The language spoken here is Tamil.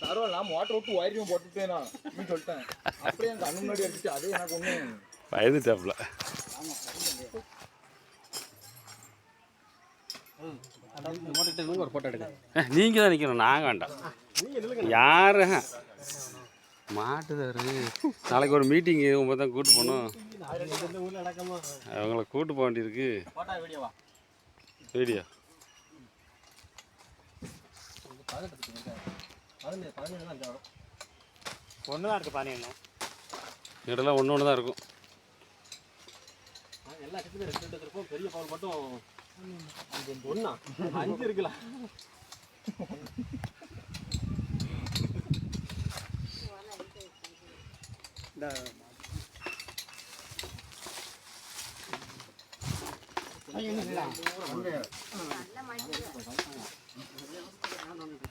பரவாயில்ல, மோட்டர் விட்டு ஒயரிங் போட்டுட்டேனா அப்படின்னு சொல்லிட்டேன். அப்படியே எனக்கு கண்ணு முன்னாடி அடிச்சுட்டு அதே எனக்கு ஒன்று பயந்துட்டாப்ல. நீங்க தான் நிற்கணும், நாங்கள் வேண்டாம். யாரு மாட்டுதாரு நாளைக்கு ஒரு மீட்டிங்கு உங்க தான் கூப்பிட்டு போகணும். அவங்கள கூப்பிட்டு போக வேண்டியிருக்கு. வீடியோ ஒன்று தான் இருக்குது. பானி இடம்லாம் ஒன்று தான் இருக்கும். எல்லா கட்சியும் 2 இருக்கும். பெரிய பவர் மட்டும் ஒன்றா 5 இருக்கலாம்.